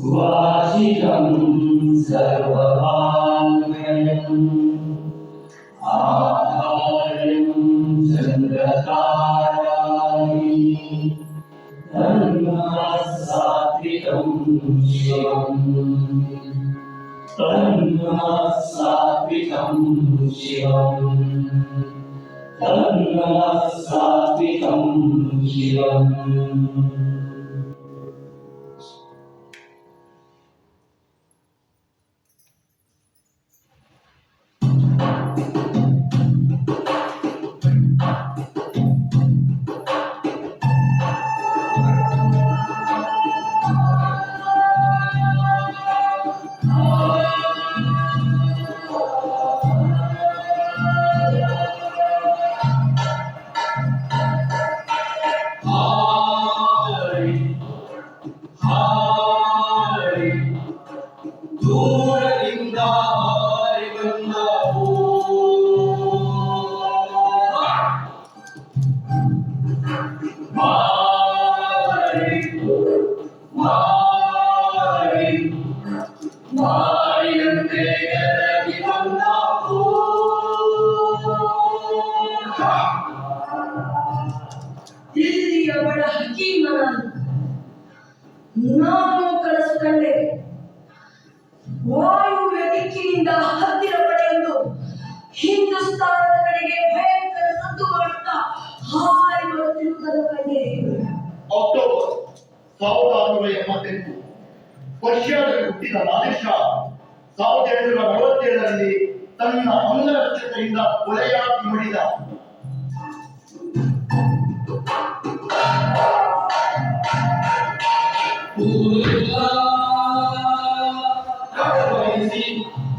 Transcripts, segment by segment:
वाचिकं सर्वभाङ्गयम् आधार्यं चन्द्रताराणि तन्नः सात्विकं शिवम् तन्नः सात्विकं शिवम् तन्नः सात्विकं शिवम् ದಿಲ್ಲಿಯ ಬಡ ಹಕೀಮನ ನಾನು ಕನಸು ಕಂಡೆ. ವಾಯುವ್ಯ ದಿಕ್ಕಿನಿಂದ ಹತ್ತಿರ ಪಡೆಯಲು ಹಿಂದೂಸ್ತಾನದ ಕಡೆಗೆ ಭಯಂಕರ ಸದ್ದು ಮಾಡುತ್ತಾ ಹಾರಿ ಬರುತ್ತಿರುವುದನ್ನು ಕಂಡೆ. ಅಕ್ಟೋಬರ್ 1688 ಪರ್ಷಿಯಾದಲ್ಲಿ ಹುಟ್ಟಿದ ನಾದಿರ್ ಶಾ 1747ರಲ್ಲಿ ತನ್ನ ಅಂಗರಕ್ಷತೆಯಿಂದ ಕೊಲೆಯಾಗಿ ಮಡಿದ.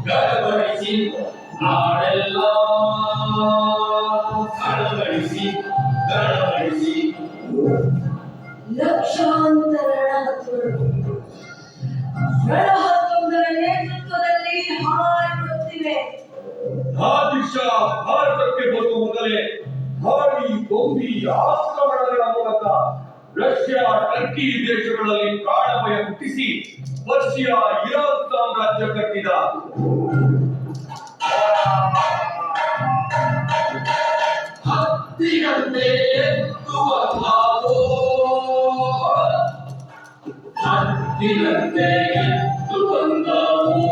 ಗಡಬಡಿಸಿ ನಾಡೆಲ್ಲ ಕಳವಳಿಸಿ ಗಡಬಡಿಸಿ ಲಕ್ಷಾಂತರ ರಣಹದ್ದುಗಳ ನೇತೃತ್ವದಲ್ಲಿ ಹಾರಿ ಬರುತ್ತಿವೆ. ನಾದಿರ್ ಶಾ ಭಾರತಕ್ಕೆ ಬರುವ ಮೊದಲೇ ಭಾರೀ ಗೊಂಬಿ ಆಕ್ರಮಣಗಳ ಮೂಲಕ ರಷ್ಯಾ ಟರ್ಕಿ ದೇಶಗಳಲ್ಲಿ ಪ್ರಾಣಭಯ ಹುಟ್ಟಿಸಿ ಪರ್ಷಿಯಾ ಇರಾನ್ ಸಾಮ್ರಾಜ್ಯ ಕಟ್ಟಿದ. ಹತ್ತಿರಂತೆ ಎತ್ತುವ ಭಾವೋ ಹತ್ತಿರಂತೆ ಎತ್ತು ಬಂದವು.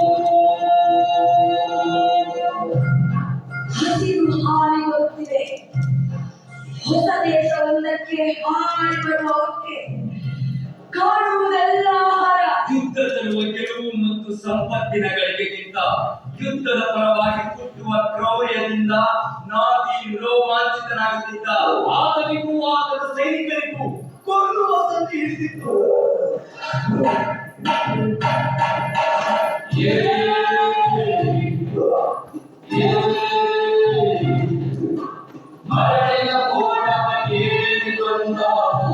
ಹಸಿರು ಹಾರಿ ಬರುತ್ತಿವೆ. ಹೊಸ ದೇಶವೊಂದಕ್ಕೆ ಹಾರಿ ಬರುವವಕ್ಕೆ ಕಾಣುವುದೆಲ್ಲ ಆಹಾರ. ಯುದ್ಧ ತರುವ ಗೆಲುವು ಮತ್ತು ಸಂಪತ್ತಿನ ಗಳಿಗೆಗಿಂತ ಯುದ್ಧದ ಪರವಾಗಿ ಹುಟ್ಟುವ ಕ್ರೌರ್ಯದಿಂದ ನಾದಿರ್ ರೋಮಾಂಚಿತನಾಗುತ್ತಿದ್ದ. ಆತನಿಗೂ ಆತನ ಸೈನಿಕರಿಗೂ ಕೊಲ್ಲುವ ಸಂಧಿ ಹಿಡಿದಿತ್ತು. ಮರಳಿನ ಕೋಣವ ಏರಿಕೊಂಡವು.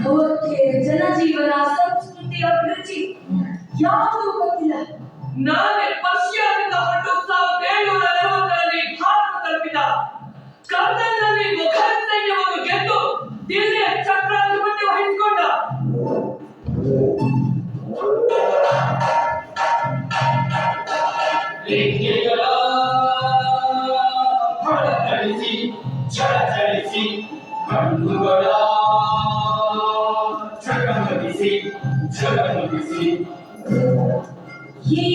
ಅವಕ್ಕೆ ಜನಜೀವನ ಸಂಸ್ಕೃತಿ ಅಭಿರುಚಿ ಯಾವುದೂ ಗೊತ್ತಿಲ್ಲ. ನಾನೇ ಪರ್ಷಿಯಾದಿಂದ ಹೊರಟು 1740ರಲ್ಲಿ ಭಾರತ ತಲುಪಿದ. ಕರ್ನಲ್ನಲ್ಲಿ ಮೊಘಲ್ ಸೈನ್ಯವನ್ನು ಗೆದ್ದು ದಿಲ್ಲಿಯ ಚಕ್ರಾಧಿಪತ್ಯ ವಹಿಸಿಕೊಂಡ. ಲಿಂಗಿಗಳ ಹೊರತಳಿಸಿ ಛಳಛಳಿಸಿ ಕಣ್ಣುಗಳ ಚಕಮಕಿಸಿ ಝಗಮಗಿಸಿ ಈ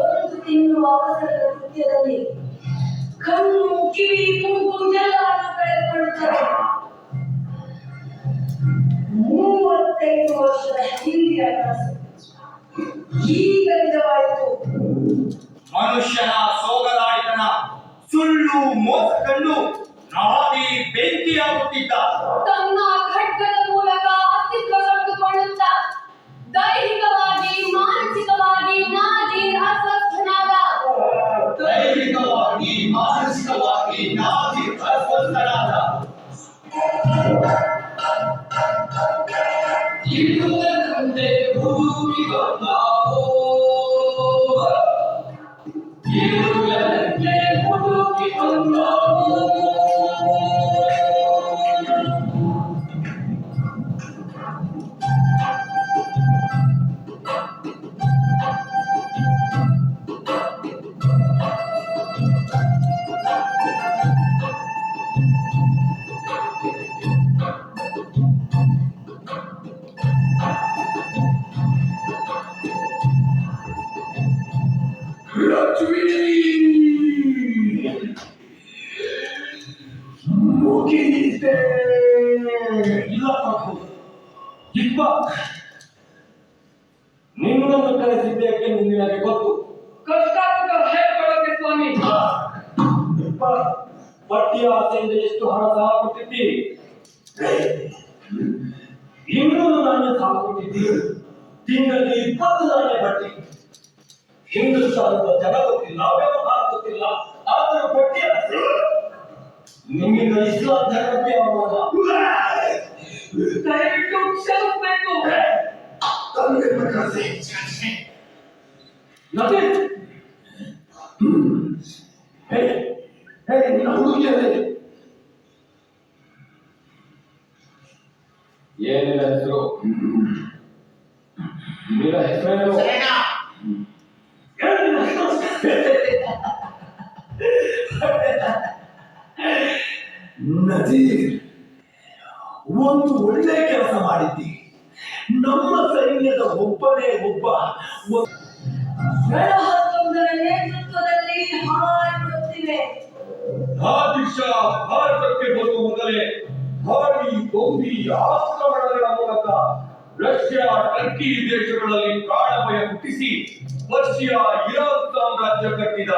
ಒಂದು ತಿನ್ನುವ ಅವಸರದ ಕೃತ್ಯದಲ್ಲಿ ಕಣ್ಣು ಕಿವಿ ಮೂಗು ಎಲ್ಲವನ್ನು ಕಳೆದುಕೊಳ್ಳುತ್ತದೆ. 35 ವರ್ಷದ ಹಿಂದಿನ ಕನಸು ಈಗ ನಿಜವಾಯಿತು. ಮನುಷ್ಯನ ಸೋಗಲಾಡಿತನ, ಸುಳ್ಳು ಮೋಸ ಕಂಡು ನಾದಿ ಬೆಂಕಿಯಾಗುತ್ತಿದ್ದ. ತನ್ನ ಖಡ್ಗದ ಮೂಲಕ ಅಸ್ತಿತ್ವ ಕಳೆದುಕೊಳ್ಳುತ್ತ ದೈಹಿಕವಾಗಿ ಮಾನಸಿಕವಾಗಿ ನಾದಿರ್ ಅಸ್ವಸ್ಥನಾದ. ದೈಹಿಕವಾಗಿ ಮಾನಸಿಕವಾಗಿ ನಾದಿ ಅಸ್ವಸ್ಥನಾದ. ಇರುವುದರಂತೆ ಹುಡುಕಿ ಬಂದಾವೋ ಇರುವುದರಂತೆ ಹುಡುಕಿ ಬಂದಾವೋ ಮುಗಿದಿದೆ. ಇಲ್ಲ ಪ್ರಭು, ಇಪ್ಪ ನಿನ್ನನ್ನು ಕರೆಸಿದ್ದೇಕೆ ನಿನಗೆ ಗೊತ್ತು. ಕಷ್ಟಾರ್ಜಿತ ಹೇಳ್ಕೊಳ್ಳೋಕೆ ಸ್ವಾಮಿ. ಇಪ್ಪ ಪಟ್ಟಿಯ ಆಸೆಯಿಂದ ಎಷ್ಟು ಹಣ ಸಾಲ ಕೊಟ್ಟಿದ್ದೀರಿ? 200 ನಾಣ್ಯ ಸಾಲ ಕೊಟ್ಟಿದ್ದೀರಿ. ತಿಂಗಳಿಗೆ 20 ನಾಣ್ಯ ಬಡ್ಡಿ. ಹಿಂದೂಸ್ತಾನದ ಜನ ಗೊತ್ತಿಲ್ಲ, ವ್ಯವಹಾರ ಗೊತ್ತಿಲ್ಲ, ಆದರೂ ಪಟ್ಟಿ ಆಸೆ. ನಿಮ್ಮಿಂದ ಇಸ್ಲಾಂ ಧರ್ಮಕ್ಕೆ ಅವಮಾನ. ದಯವಿಟ್ಟು ಕ್ಷಮಿಸಬೇಕು. ತಂದೆ ಪ್ರಕಾಶ ನವೀನ್, ನಿನ್ನ ಹುಡುಗಿಯರೇ ಏನಿಲ್ಲ ಹೆಸರು ನಿನ್ನ ಹೆಸರೇನು ನಜೀರ್, ಒಂದು ಒಳ್ಳೆ ಕೆಲಸ ಮಾಡಿದ್ದಿ. ನಮ್ಮ ಸೈನ್ಯದ ಒಬ್ಬನೇ ಒಬ್ಬ ರಣಹತ್ತೊಂದರ ನೇತೃತ್ವದಲ್ಲಿ ಹಾರಿಬಿಡುತ್ತಿವೆ. ಆದಿಶಾ ಭಾರತಕ್ಕೆ ಬರುವ ಮೊದಲೇ ಭಾರಿ ಗೊಂಬಿ ಆಕ್ರಮಣಗಳ ಮೂಲಕ ರಷ್ಯಾ, ಟರ್ಕಿ ದೇಶಗಳಲ್ಲಿ ಪ್ರಾಣಭಯ ಹುಟ್ಟಿಸಿ ಪರ್ಷಿಯಾ, ಇರಾನ್ ಸಾಮ್ರಾಜ್ಯ ಕಟ್ಟಿದ.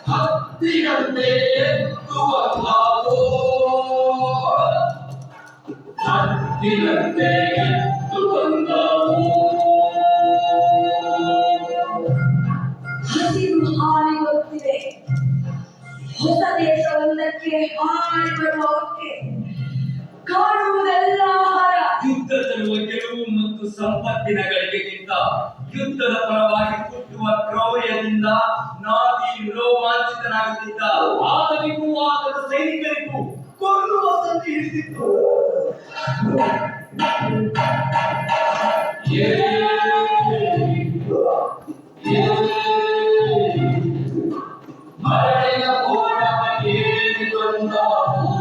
ಹತ್ತಿರಂತೆ ಎತ್ತುವ ನಾವು ಹತ್ತಿರಂತೆ ಎತ್ತುವ ನಾವು ಹಸಿರು ಹಾರಿ ಬರುತ್ತಿದೆ. ಹೊಸ ದೇಶವೊಂದಕ್ಕೆ ಹಾರಿ ಬರುವವಕ್ಕೆ ಕಾಣುವುದೆಲ್ಲ ಆಹಾರ. ಯುದ್ಧ ತರುವ ಗೆಲುವು ಮತ್ತು ಸಂಪತ್ತಿನ ಗಳಿಕೆಗಿಂತ ಯುದ್ಧದ ಪರವಾಗಿ ಹುಟ್ಟುವ ಕ್ರೌರ್ಯದಿಂದ ನಾದಿ ರೋಮಾಂಚಿತನಾಗುತ್ತಿದ್ದ. ಆತನಿಗೂ ಆತನ ಸೈನಿಕರಿಗೂ ಕೊಲ್ಲುವ ಸಂಧಿ ಹಿಡಿದಿತ್ತು. ಮರಳಿನ ಕೋಣವೇ ಬಂದಾವು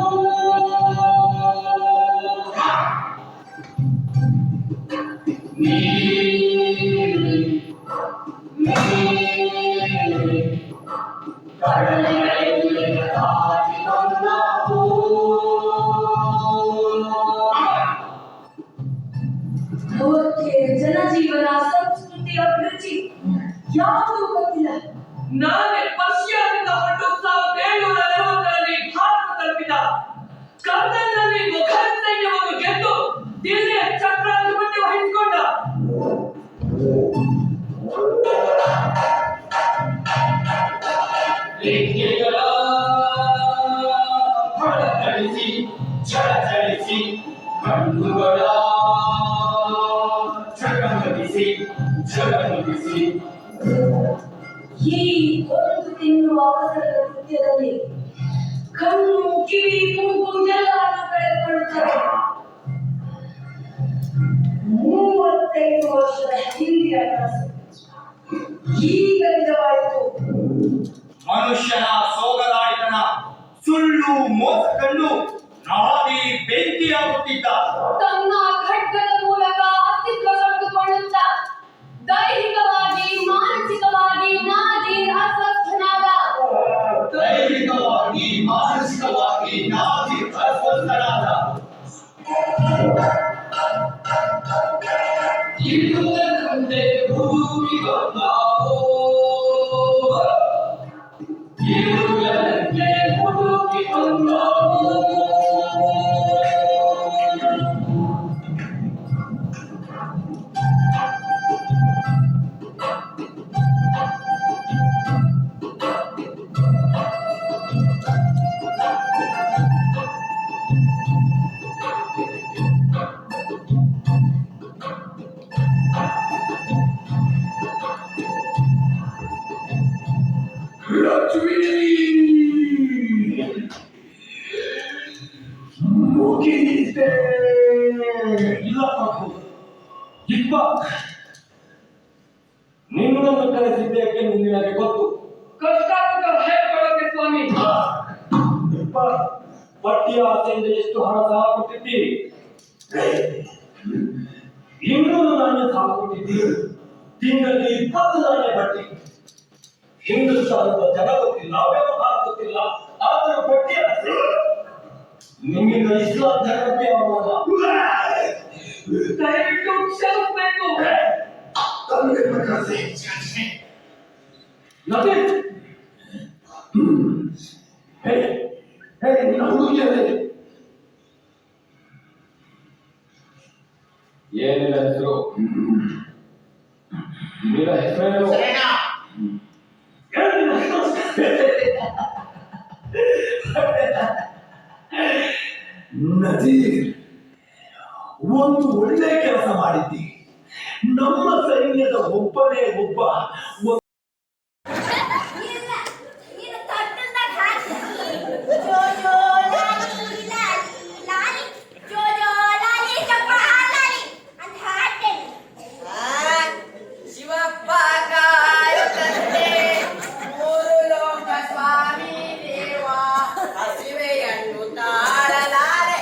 ಅವಕ್ಕೆ ಜನಜೀವನ, ಸಂಸ್ಕೃತಿ, ಅಭಿರುಚಿ ಯಾವುದೂ ಗೊತ್ತಿಲ್ಲ. ನಾನೇ ಪರ್ಷಿಯಾದಿಂದ ಹೊರಟು 1740ರಲ್ಲಿ ಭಾರತ ತಲುಪಿದ. ಕರ್ನಲ್ನಲ್ಲಿ ಮೊಘಲ್ ಸೈನ್ಯವನ್ನು ಗೆದ್ದು ದಿಲ್ಲಿಯ ಚಕ್ರಾಧಿಪತ್ಯ ವಹಿಸಿಕೊಂಡ. ರೆಕ್ಕೆಗಳ ಹೊರತಳಿಸಿ ಛಳಚಳಿಸಿ ಕಣ್ಣುಗಳ ಚಕಮಕಿಸಿ ಝಳಮಗಿಸಿ ಈ ಒಂದು ತಿನ್ನುವ ಅವಸರದ ಕೃತ್ಯದಲ್ಲಿ ಕಣ್ಣು, ಕಿವಿ, ಮೂಗು ಎಲ್ಲವನ್ನು ಕಳೆದುಕೊಳ್ಳುತ್ತಾರೆ. 35 ವರ್ಷದ ಹಿಂದಿನ ಕನಸು ಈಗ ನಿಜವಾಯಿತು. ಮನುಷ್ಯನ ಸೋಗಲಾಡಿತನ, ಸುಳ್ಳು, ಮೋಸ ಕಂಡು ನಾದಿ ಬೆಂಕಿಯಾಗುತ್ತಿದ್ದ. ತನ್ನ ಖಡ್ಗದ ಮೂಲಕ ಅಸ್ತಿತ್ವ ಕಳೆದುಕೊಳ್ಳುತ್ತ ದೈಹಿಕವಾಗಿ, ಮಾನಸಿಕವಾಗಿ ನಾದೀರ್ ಅಸ್ವಸ್ಥನಾದ. ದೈಹಿಕವಾಗಿ, ಮಾನಸಿಕವಾಗಿ ನಾದಿ ಅಸ್ವಸ್ಥನಾದ. ಇರುವುದರಂತೆ ಹುಡುಕಿ ಬಂದಾವೋ ಇರುವುದರಂತೆ ಹುಡುಕಿ ಬಂದಾವೋ ಪಟ್ಟಿಯ ಆಸೆಯಿಂದ ಎಷ್ಟು ಹಣ ಸಹ ಕೊಟ್ಟಿದ್ದೀರಿ? 200 ನಾಣ್ಯ ಸಹ ಕೊಟ್ಟಿದ್ದೀರಿ. ತಿಂಗಳಿಗೆ 20 ನಾಣ್ಯ ಬಡ್ಡಿ. ಹಿಂದೂಸ್ತಾನದ ಜನ ಗೊತ್ತಿಲ್ಲ, ವ್ಯವಹಾರ ಗೊತ್ತಿಲ್ಲ, ಆದರೂ ಬಡ್ಡಿ ಆಸೆ. ನಿಮ್ಮಿಂದ ಇಸ್ಲಾಂ ಧರ್ಮಕ್ಕೆ ಅವಮಾನ. ದಯವಿಟ್ಟು ಕ್ಷಮಿಸಬೇಕು. ತನಗೆ ಪ್ರಕಾಶೆ ನವೀನ್, ನಿನ್ನ ಹುಡುಗಿಯರೇ ಏನಿಲ್ಲ ಹೆಸರು? ನಿನ್ನ ಹೆಸರೇನು? ನಜೀರ್, ಒಂದು ಒಳ್ಳೆ ಕೆಲಸ ಮಾಡಿದ್ದಿ. ನಮ್ಮ ಸೈನ್ಯದ ಒಬ್ಬನೇ ಒಬ್ಬ ಇಲ್ಲ ನೀನು ತಟ್ಟದಾಗ ಹಾಕಿ ಜೋಜೋ ಲಾಲಿ ಲಾಲಿ ಲಾಲಿ ಜೋಜೋ ಲಾಲಿ ಚಪ್ಪಾಲಾಲಿ ಅಂತ ಹಾಡ್ತೇನೆ. ಶಿವಪ್ಪ ಕಾಯುತ್ತಂತೆ ಮೂರು ಲೋಕ ಸ್ವಾಮಿ ದೇವ ಹಸಿವೆಯನ್ನು ತಾಳಲಾರೆ.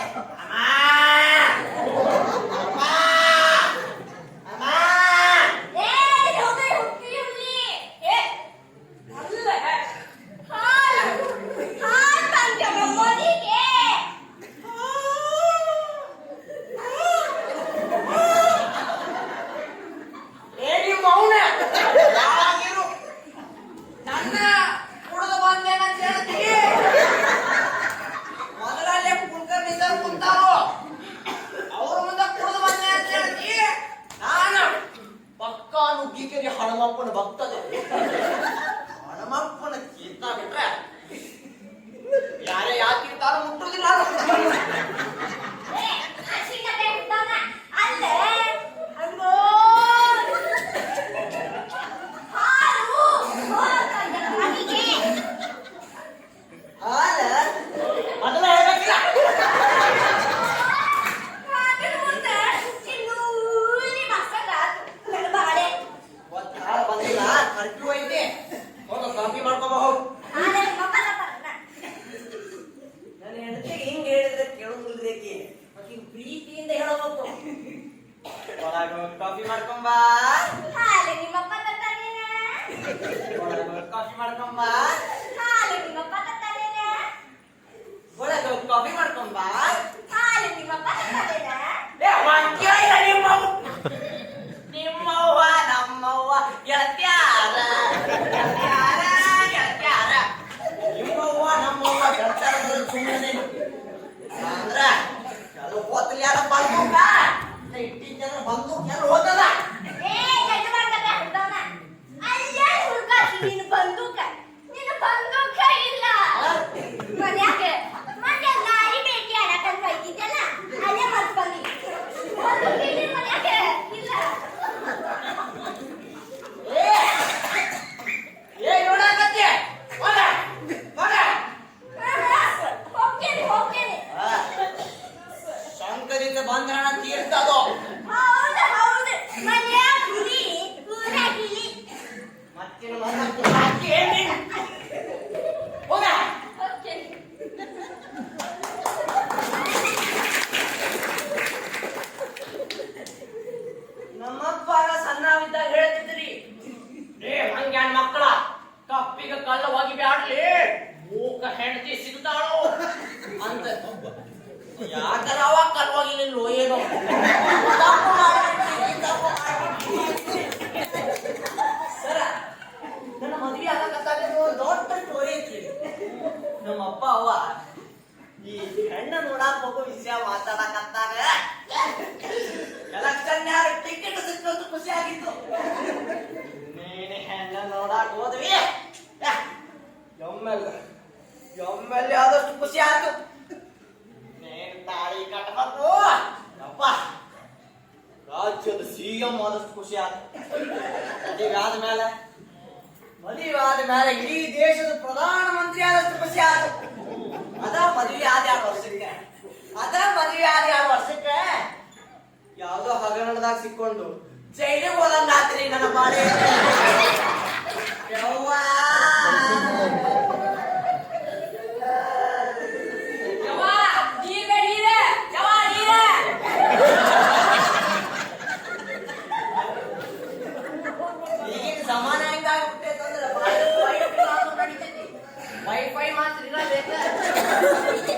ಏ ಹೋಗಿ ಹುಟ್ಟಿ ಹುಲಿ ಏ ಅಲ್ಲ ಹಾಲು ಹಾಲು ತಂದೆ ಮಮ್ಮನಿಗೆ ಏನಿ ಮೌನ ಯಾವಾಗಿರು ನನ್ನ ಕುಡಿದು ಬಂದೇನಂತ ಹೇಳ್ತೀವಿ. ಮೊದಲಲ್ಲೇ ಕುಲ್ಕರ್ಣಿ ಸರ್ ಕುಂತಾರೋ ಅವ್ರ ಮುಂದೆ ಕುಡಿದು ಬಂದೆ ಅಂತ ಹೇಳ್ತೀವಿ. ನಾನು ಪಕ್ಕ ನುಗ್ಗಿಕೆರೆ ಹನುಮಪ್ಪನ ಭಕ್ತದೆ. ಹನುಮಪ್ಪನ ಕೀರ್ತ ಬಿಟ್ರೆ ಯಾರೇ ಯಾಕಿರ್ತಾರೋ ಮುಟ್ಟುದಿಲ್ಲ. ಏ ಹಸಿಕತೆ ಹುಟ್ಟಾನ ಅಲ್ಲೇ ಹಂಗೋ ಹಾಲು ಹಾಲು ತಂದೆ ಮಗನಿಗೆ ಹಾಲ ಮೊದಲ ಹೇಳ್ಬೇಕಿಲ್ಲ. ಹಾಲು ಮುಂದೆ ಚಿನ್ನೂರಿ ಮಸಾಲ ನನ್ನ ಬಾಳೆ ಒಂದ್ ಹಾಳು ಬಂದಿಲ್ಲ, ಕರ್ಫ್ಯೂ ಐತಿ. ಹೋಗ ಕಾಫಿ ಮಾಡ್ಕೊಂಬ ಹೋಗು. ಹಾಲೆ ಮಕ್ಕಳ ಬರಲ್ಲ. ನನ್ನ ಹೆಂಡತಿಗೆ ಹಿಂಗ್ ಹೇಳಿದ್ರೆ ಕೇಳೋದಿಲ್ದೇಕಿ ಆಕಿಗೆ ಪ್ರೀತಿಯಿಂದ ಹೇಳಬೇಕು. ಒಳಗ ಕಾಫಿ ಮಾಡ್ಕೊಂಬ, ಹಾಲೆ ನಿಮ್ಮಪ್ಪ ತತ್ತಾನೇನ ಒಳಗ ಕಾಫಿ ಮಾಡ್ಕೊಂಬ, ಹಾಲೆ ನಿಮ್ಮಪ್ಪ ತತ್ತಾನೇನ ಒಳಗ ಕಾಫಿ ಮಾಡ್ಕೊಂಬ. ಹಾಲೆ ನಿಮ್ಮಪ್ಪ ತತ್ತಾನೇನ ಏ ಮಂಕ್ಯ ನಿಮ್ಮವ್ವ ನಿಮ್ಮವ್ವ ನಮ್ಮವ್ವ ಗೆಳತ್ಯಾರ ಗೆಳತ್ಯಾರ ಗೆಳತ್ಯಾರ ನಿಮ್ಮವ್ವ ನಮ್ಮವ್ವ ಗೆಳತ್ಯಾರ ಸುಮ್ಮನೆ ಅಂದ್ರ ಕೆಲವು ಹೋತಲಿ ಯಾರ ಬಂದೂಕ ಇಟ್ಟಿದ್ದ ಬಂದೂಕ ಎಲ್ಲ ಹೋತದ. ಏ ಗಂಡ ಮಾಡ್ಕತ ಹುಡ್ದವನ ಅಲ್ಲೇ ಹುಡ್ಕಾಕಿ ನೀನು ಬಂದೂಕ ನೀನು ಬಂದೂಕ ಇಲ್ಲ ಮನ್ಯಾಗೆ ಮತ್ತೆ ಲಾರಿ ಬೇಟಿ ಆಡಕಂತ ಹೋಯ್ತಿದ್ದಲ್ಲ ಅಲ್ಲೇ ಮತ್ ಬಂದಿ ಬಂದೂಕ ಇಲ್ಲಿ ಮನ್ಯಾಗೆ ಇಲ್ಲ. ಏ ನೋಡಕತ್ತಿ ಹೋಗ ಹೋಗ. ಹೋಗ್ತೇನೆ ಹೋಗ್ತೇನೆ. ಶಂಕರಿಂದ ಬಂಧನ ತೀರ್ತದೋ. ಹೌದು ಹೌದು ಮನ್ಯಾಗ ಹುಲಿ ಊರಾಗಿಲಿ ಮತ್ತಿನ ಮನ ಹಾಕಿ ಏನಿ ಹೋಗ. ಹೋಗ್ತೇನೆ. ನಮ್ಮಪ್ಪಾಗ ಸಣ್ಣವಿದ್ದಾಗ ಹೇಳ್ತಿದ್ರಿ, ರೇ ಹಂಗ್ಯಾನ್ ಮಕ್ಕಳ ಕಪ್ಪಿಗೆ ಕಲ್ಲ ಹೋಗಿ ಬ್ಯಾಡ್ಲಿ ಮೂಕ ಹೆಂಡತಿ ಸಿಗ್ತಾಳು ಅಂತ. ಯಾಕರ ಅವ ಕಲ್ ಹೋಗಿಲಿಲ್ಲೋ ಏನೋ ತಪ್ಪು ಮಾಡ್ಬಿಟ್ಟಿ, ತಪ್ಪು ಮಾಡ್ಬಿಟ್ಟಿ. ಸರ ನನ್ನ ಮದುವೆ ಆಗಕತ್ತಾಗ ಒಂದು ದೊಡ್ಡ ಸ್ಟೋರಿ ಐತಿ. ನಮ್ಮ ಅಪ್ಪ ಅವ್ವ ಈ ಹೆಣ್ಣ ನೋಡಾಕ ಹೋಗೋ ವಿಷಯ ಮಾತಾಡಕತ್ತಾಗ ಎಲೆಕ್ಷನ್ ಟಿಕೆಟ್ ಸಿಕ್ಕೋದು ಖುಷಿ ಆಗಿತ್ತು. ನೀನು ಹೆಣ್ಣ ನೋಡಾಕ ಹೋದ್ವಿ, ಎಮ್ಮೆಲ್ಲೆ ಆದಷ್ಟು ಖುಷಿ ಆಯ್ತು. ನೀನು ತಾಳಿ ಕಟ್ಬೇಕು ಅಪ್ಪ, ರಾಜ್ಯದ CM ಆದಷ್ಟು ಖುಷಿ ಆಯ್ತು. ಮದುವೆ ಆದ್ಮೇಲೆ ಇಡೀ ದೇಶದ ಪ್ರಧಾನ ಮಂತ್ರಿ ಆದಷ್ಟು ಖುಷಿ ಆಯ್ತು. ಅದ ಮದುವೆ ಆದ 2 ವರ್ಷಕ್ಕೆ ಯಾವ್ದೋ ಹಗರಣದಾಗ ಸಿಕ್ಕೊಂಡು ಜೈಲಿಗೆ ಹೋದಂಗಾತ್ರಿ ನನ್ನ ಬಾಳೆ. ಯವ್ವ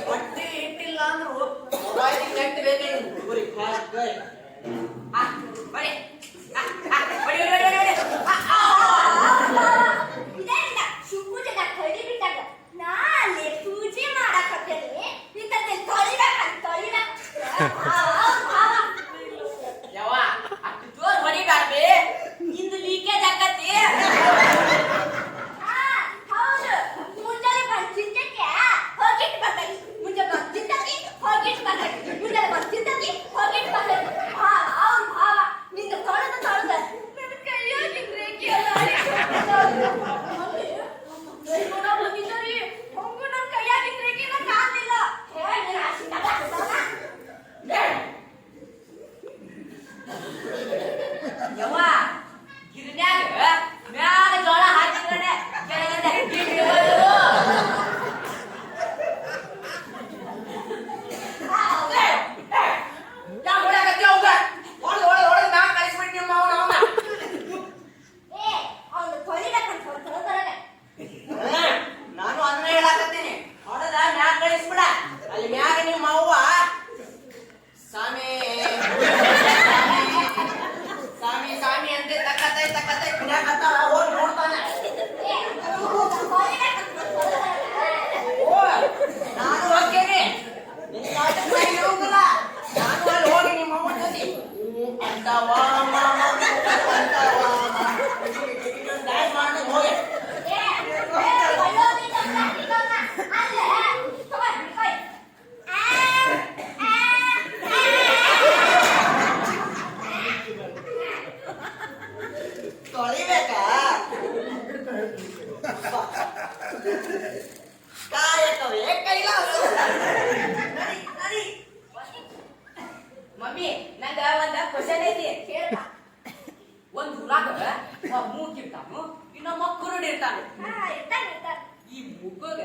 ಬಟ್ಟೆ ಇಟ್ಟಿಲ್ಲ ಅಂದ್ರು ಮೊಬೈಲ್ ನೆಟ್ ಬೇಕೇ ಹುಡುಗರಿ ಬಡಿ ಇದೇನಿಲ್ಲ ಶಿವಪೂಜೆಗ ಕಡಿ ಬಿಟ್ಟಾಗ ನಾಳೆ ಪೂಜೆ ಮಾಡಕತ್ತೇನೆ ಇಂಥದ್ದೇ ತೊಳಿಬೇಕಂತ ಯವ್ವ ಅಷ್ಟು ಜೋರ್ ಹೊಡಿಬ್ಯಾಡ್ಬಿ ಇಂದು ಲೀಕೇಜ್ ಆಕತಿ ಹೌದು ಮುಂಜಾನೆ ಬಂದು ತಿಂತಕ್ಕೆ ಹೋಗಿಟ್ಟು ಬರ್ತೈತಿ ಮುಂಜಾನೆ ಬಂದು ತಿಂತಕ್ಕೆ ಹೋಗಿಟ್ಟು ಬರ್ತೈತಿ ಮುಂಜಾನೆ ಬಂದು ತಿಂತಕ್ಕೆ ಹೋಗಿಟ್ಟು ಬರ್ತೈತಿ ಅವ್ನು ಭಾವ ನಿಂದು ತೊಳೆದು ನನ್ನ ಕೈಯಾಗಿದ್ರೆ ಬಂದಿದ್ದರಿ ಹಂಗು ನನ್ನ ಕೈಯಾಗಿದ್ರೆ ಕಾಣಲಿಲ್ಲ ಯವ್ವ ಗಿರ್ನ್ಯಾಗ ಮ್ಯಾಗ ಜೋಳ ಹಾಕಿದ್ರೆ ಕೆಳಗಡೆ ಹಿಟ್ಟು ಅವನು ತೊಳಿಬೇಕಂತ ತೊಳೆದೊಳಗೆ ನಾನು ಅದನ್ನ ಹೇಳಾಕತ್ತೀನಿ ಹೊಡೆದ ಮ್ಯಾಗ ಕಳಿಸ್ಬಿಡ ಅಲ್ಲಿ ಮ್ಯಾಗ ನಿಮ್ಮ ಅವ್ವ ಸಾಮಿ ಸಾಮಿ ಸಾಮಿ ಅಂತ ತಕ್ಕತ್ತೈ ಕುಡಿಯಾಕತ್ತಾಳ ಹೋಗಿ ನೋಡ್ತಾನೆ ಓ ನಾನು ಹೋಗ್ತೇನೆ ನಿನ್ನ ಮಾತನ್ನ ಇರೋದಿಲ್ಲ ನಾನು ಅಲ್ಲಿ ಹೋಗಿ ನಿಮ್ಮ ಅವ್ವ ಜೊತೆ ಅಂತವಾ ಡ್ಯಾನ್ಸ್ ಮಾಡ್ಕೊಂಡು ಹೋಗಿ ತೊಳಿಬೇಕಾ ಕಾಯಕವೇ ಕೈಲಾಸ ನಡಿ ಮಮ್ಮಿ ನಂಗ ಒಂದ ಕ್ವಶನ್ ಐತಿ ಕೇಳ್ತ ಒಂದ್ ಊರಾಗ ಮೂಗಿರ್ತಾನು ಇನ್ನೊಬ್ಬ ಕುರುಡಿರ್ತಾನು ಈ ಮುಗ್ಗಗ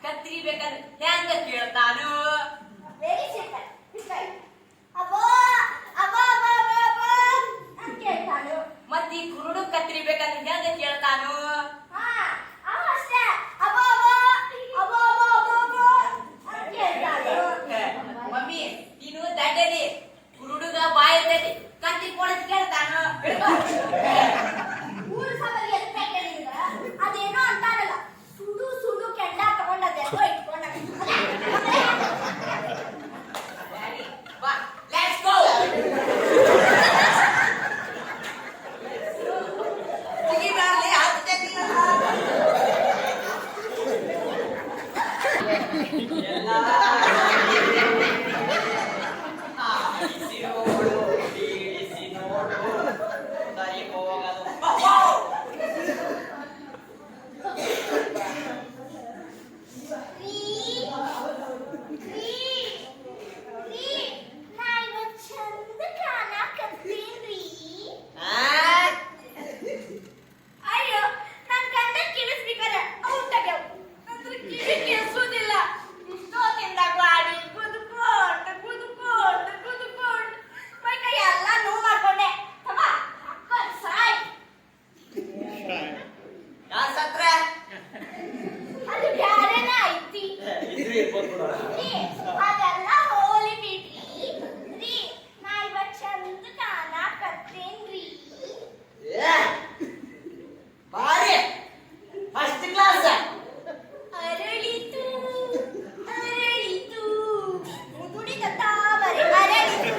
ಕತ್ರಿ ಬೇಕಂದ್ರೆ ಹೆಂಗ ಕೇಳ್ತಾನು ವೆರಿ ಸಿಂಪಲ್ ಅಬ್ಬೋ ಅಬ್ಬೋ ಅಬ್ಬೋ ಅಬ್ಬೋ ಅಬ್ಬೋ ಅಂತ ಕೇಳ್ತಾನು ಮತ್ ಈ ಕುರುಡು ಕತ್ರಿ ಬೇಕಂದ್ರೆ ಹೆಂಗ ಕೇಳ್ತಾನು ಅವ ಅಷ್ಟೇ ಅಬ್ಬೋ ಅಬ್ಬೋ ಅಬ್ಬೋ ಅಬ್ಬೋ ಅಬ್ಬೋ ಅಬ್ಬೋ ಅಂತ ಕೇಳ್ತಾನು ಮಮ್ಮಿ ನೀನು ದಂಡಲಿ ಕುರುಡುಗ ಬಾಯಿ ಇರ್ತೈತಿ ಕತ್ತಿ ಕೊಡದ್ ಕೇಳ್ತಾನು ಊರು ಸಭೆಗೆ ಎದಕ್ಕೆ ಕೇಳಿದ್ರ ಅದೇನೋ ಅಂತಾರಲ್ಲ ಸುಡು ಸುಡು ಕೆಂಡ ತಗೊಂಡದೆಲ್ಲೋ ಇಟ್ಕೊಂಡ ಬಾ ಲೆಟ್ಸ್ ಗೋ ತೆಗಿಬಾರ್ಲಿ ಆಗ್ತೈತಿ ಅಯ್ಯೋ ನನ್ ಗಂಡ ಕಿಳಿಸ್ಬೇಕಾರೆ ಅವ್ನು ತಗ್ಯಾವ ಅಂದ್ರೆ ಕಿವಿ ಕೇಳಿಸೋದಿಲ್ಲ ಇಷ್ಟೊತ್ತಿಂದ ಗಾಡಿ ಕುದ್ಕೊಂಡು ಮೈ ಕೈ ಎಲ್ಲ ನೋವು ಮಾಡ್ಕೊಂಡೆ ತಮ್ಮ ಅಕ್ಕನ್ ಸಾಯ್ ಯಾರ್ ಸತ್ರ ಅದು ಬ್ಯಾರೆನ ಐತಿ ಇದ್ರೆ ಇರ್ಬೋದು ಬಿಡು. ರೀ, ಅದೆಲ್ಲ ಹೋಲಿ ಬಿಡ್ರಿ ರೀ ನಾ ಇವತ್ ಚಂದ ಕಾಣಕತ್ತೇನ್ರಿ ಬಾರಿ ಫಸ್ಟ್ ಕ್ಲಾಸ್ ಅರಳಿತು ಮುದುಡಿದ ತಾವರೆ ಅರಳಿತು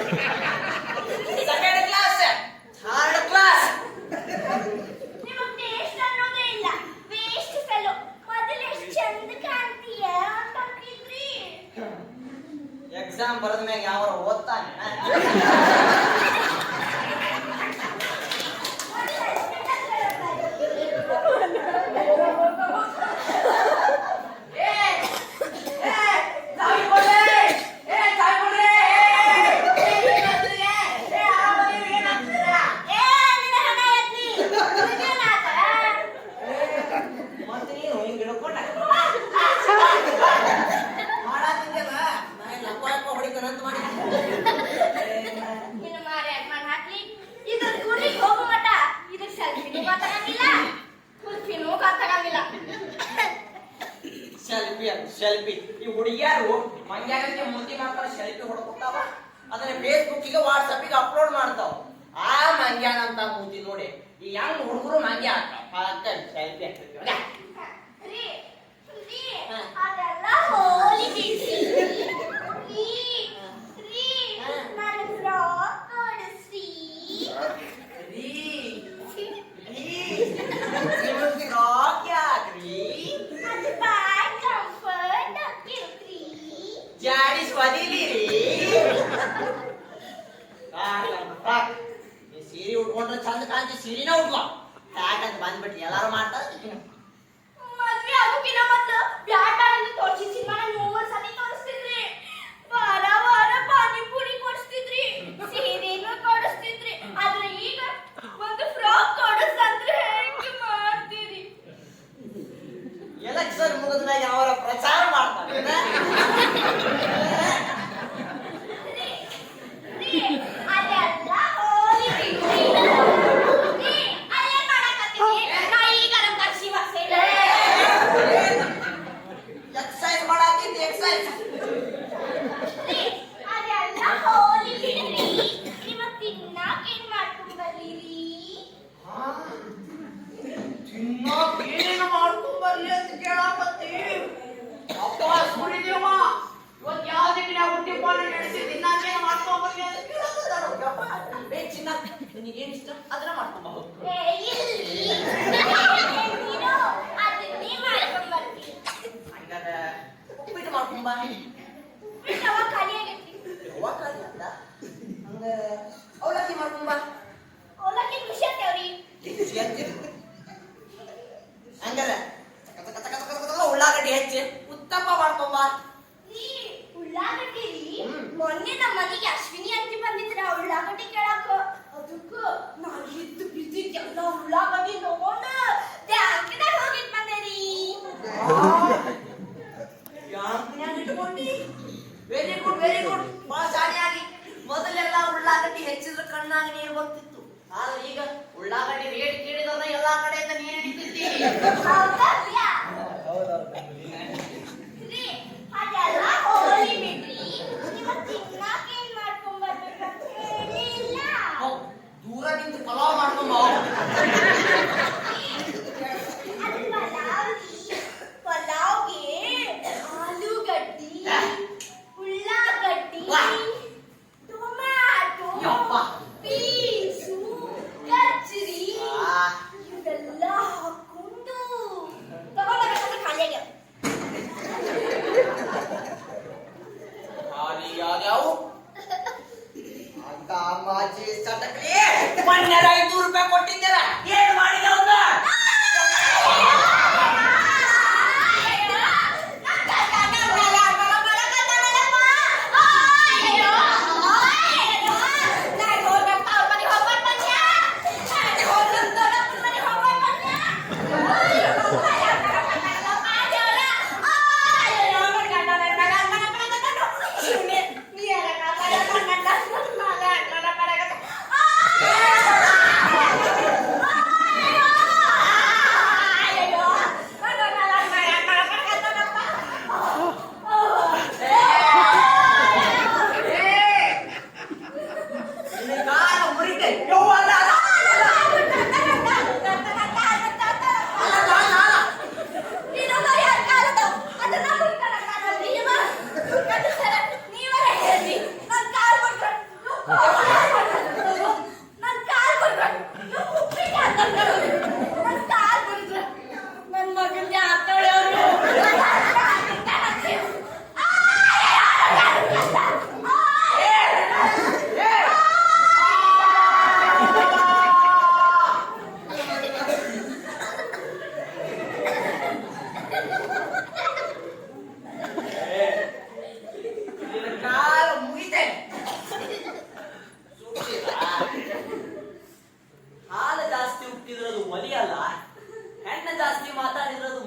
ಸೆಕೆಂಡ್ ಕ್ಲಾಸ್ ಥರ್ಡ್ ಕ್ಲಾಸ್ ನಿಮಗ್ ಟೇಸ್ಟ್ ಅನ್ನೋದೇ ಇಲ್ಲ ವೇಸ್ಟ್ ಫೆಲೋ ಮೊದಲು ಎಷ್ಟು ಚಂದ ಕಾಣ್ತೀಯ ಅಂತಂತಿದ್ರಿ ಎಕ್ಸಾಮ್ ಬರೆದ ಮ್ಯಾಗ ಯಾವ ಓದ್ತಾನೆ ಮತ್ತೆ ನೀನು ಹಿಂಗ್ ಹಿಡ್ಕೊಂಡ ಮಾಡಾತಿದ್ದಲ್ಲ ನಾ ಲಪ್ಪ ಹೊಡಿತಾನಂತ ಮಾಡಿ ನಿನ್ನ ಮಾರ್ಯಾಗ ಈ ಹುಡುಗಿಯಾರು ಮಂಗ್ಯಾಗಕ್ಕೆ ಮೂತಿ ಮಾಡ್ಕೊಂಡು ಸೆಲ್ಫಿ ಹೊಡ್ಕೊತಾವ ಅದನ್ನ ಫೇಸ್ಬುಕ್ಕಿಗೆ ವಾಟ್ಸಪ್ಪಿಗೆ ಅಪ್ಲೋಡ್ ಮಾಡ್ತಾವ. ಆ ಮಂಗ್ಯಾನ ಅಂತ ಮೂತಿ ನೋಡಿ ಈ ಹೆಂಗ್ ಹುಡುಗರು ಮಂಗ್ಯ ಆಗ್ತಾವ ಸೆಲ್ಫಿ ಹಾಕ್ತಿರ್ತೀವಿ. ರೀ, ರೀ, ಅದೆಲ್ಲ ಹೋಲಿ ಬಿಡ್ರಿ. ರೀ, ರೀ, ನನ್ನ ಫ್ರಾಕ್ ಕೊಡಿಸ್ರಿ. ಫ್ರಾಕ್ ಯಾಕ್ರಿ? ಅದು ಬಾಳ ಕಂಫರ್ಟ್ ಆಗಿರ್ತ್ರಿ. ಜಾಡಿ ಸ್ವದಿಲಿರಿ. ನೀ ಸೀರೆ ಉಟ್ಕೊಂಡ್ರೆ ಚಂದ ಕಾಂತಿ ಸೀರೆನ ಉಟ್ಕೊ ಯಾಕಂತ ಬಂದ್ಬಿಟ್ಟು ಎಲ್ಲಾರು ಮಾಡ್ತಾರೆ. ಮದ್ವೆ ಆಗೋಕಿನ ಮೊದ್ಲು ಬ್ಯಾಟ್ ಬಾಳಿಂದ ತೋರ್ಸಿ ಸಿನಿಮಾನ 100 ಸತಿ ತೋರಿಸ್ತಿದ್ರಿ. ವಾರ ವಾರ ಪಾನಿಪುರಿ ಕೊಡಿಸ್ತಿದ್ರಿ, ಸೀರೆನೂ ಕೊಡಿಸ್ತಿದ್ರಿ. ಆದ್ರೆ ಈಗ ಒಂದು ಫ್ರಾಕ್ ಕೊಡಿಸಂದ್ರೆ ಹೆಂಗೆ ಮಾಡ್ತೀರಿ? ಎಲೆಕ್ಷನ್ ಮುಗಿದ್ಮೇಲೆ ಅವರ ಪ್ರಚಾರ ಮಾಡ್ತಾರೆ. ರೀ, ರೀ, ಅದೆಲ್ಲ ಹೋಲಿ ಬಿಡ್ರಿ. ರೀ, ಅಲ್ಲೇನ್ ಮಾಡಕತ್ತೀರಿ? ನಾ ಈಗ ನಮ್ ಕರ್ಸಿ ಬಸ್ಸೇನೆ. Exercise ಮಾಡಾತಿದ್ದೆ exercise. ರೀ, ಅದೆಲ್ಲ ಹೋಲಿ ಬಿಡ್ರಿ. ಇವತ್ತು ತಿನ್ನಾಕ ಏನ್ ಮಾಡ್ಕೊಂಡ್ ಬರ್ಲಿರಿ? ತಿನ್ನೋಕ್ ಏನೇನು ಮಾಡ್ಕೊಂಡ್ ಬರ್ಲಿ ಅಂತ ಕೇಳಾಕತ್ತಿ. ಅಪ್ಪ ಸುಳಿದೇವ ಇವತ್ತು ಯಾವ್ದಕ್ಕೆ ನಾವು ಹುಟ್ಟಿ ಪಾಲು ನಡೆಸಿ ತಿನ್ನಾಕೇನು ಮಾಡ್ಕೊಂಡ್ ಬರ್ಲಿ ಅಂತ ಕೇಳಾಕತ್ತಾರ. ಬೇ ಚಿನ್ನ ನಿನಗೇನ್ ಇಷ್ಟ ಅದನ್ನ ಮಾಡ್ಕೊಂಡ್ ಹೋಗು. ಏ, ಇಲ್ರಿ. ನೀನು ಅದನ್ನೇ ಮಾಡ್ಕೊಂಡ್ ಬರ್ತೀನಿ. ಹಂಗಾರೆ ಉಪ್ಪಿಟ್ಟು ಮಾಡ್ಕೊಂಡ್ ಬಾ. ಬಿಟ್ಟವ ಖಾಲಿ ಆಗೈತಿ. ಯಾವಾಗಲಿ ಅಂತ ಹಂಗ ಅವಲಕ್ಕಿ ಮಾಡ್ಕೊಂಡ್ ಬಾ. ಅವಲಕ್ಕಿ ಖುಷಿ ಆಗ್ತೇವ್ರಿ. ಹಂಗಾರೆ ಉಳ್ಳಾಗಡ್ಡಿ ಹೆಚ್ಚಿ ಉತ್ತಪ್ಪ ಮಾಡ್ಕೊಂಡ್ ಬಾ. ರೀ, ಉಳ್ಳಾಗಡ್ಡಿ ರೀ. ಮೊನ್ನೆ ನಮ್ಮ ಮನೆಗೆ ಅಶ್ವಿನಿ ಅಂತಿ ಬಂದಿದ್ರ ಉಳ್ಳಾಗಡ್ಡಿ ಕೇಳಾಕ. ಅದಕ್ಕ ನಾನು ಇದ್ದು ಬಿದ್ದಿದ್ದೆಲ್ಲ ಉಳ್ಳಾಗಡ್ಡಿ ತಗೊಂಡು ಬ್ಯಾಂಕ್ನಾಗ ಹೋಗಿದ್ ಬಂದೇರಿ. ಬ್ಯಾಂಕ್ನ್ಯಾಗ ಇಟ್ಕೊಂಡಿ. Very good very good. ಬಾ ಶಾಣೆಯಾಗಿ. ಮೊದಲೆಲ್ಲ ಉಳ್ಳಾಗಡ್ಡಿ ಹೆಚ್ಚಿದ್ರೆ ಕಣ್ಣಾಗ ನೀರು ಬರ್ತಿತ್ತು. ಆದ್ರೆ ಈಗ ಉಳ್ಳಾಗಡ್ಡಿ ರೇಟ್ ಕೇಳಿದ್ರೆ ಎಲ್ಲಾ ಕಡೆಯಿಂದ ನೀರು ಹಿಡಿತಿದ್ದಿ. ಹೌದಾ? ರೀ, ಅದೆಲ್ಲ ಹೋಲಿ ಬಿಡ್ರಿ. ಇವತ್ತು ತಿನ್ನಾಕ ಏನ್ ಮಾಡ್ಕೊಂಡ್ ಬರ್ಬೇಕಂತ ಹೇಳಿಲ್ಲ. ದೂರ ನಿಂತು ಪಲಾವ್ ಮಾಡ್ಕೊಂಡ್ ಬಾ. ಅದು ಪಲಾವ್ ರೀ. ಪಲಾವ್ಗೆ ಆಲೂಗಡ್ಡಿ, ಉಳ್ಳಾಗಡ್ಡಿ, ಟೊಮ್ಯಾಟೊ, ಯಪ್ಪ. ಬೀನ್ಸು, ಗಜ್ಜರಿ ಆ. ಇವೆಲ್ಲ ಹಾಕೊಂಡು ತಗೊಂಡ್ರೆ ಖಾಲಿ ಆಗ್ಯಾವ. ಖಾಲಿ ಆಗ್ಯಾವು ಅಂತ ಅಮ್ಮಾಜಿ ಚಟಕ್ಲಿ ಮೊನ್ನೆ 500 ರೂಪಾಯಿ ಕೊಟ್ಟಿದ್ದೀರ ಏನ್ ಮಾಡಿದ ಅವ್ನ?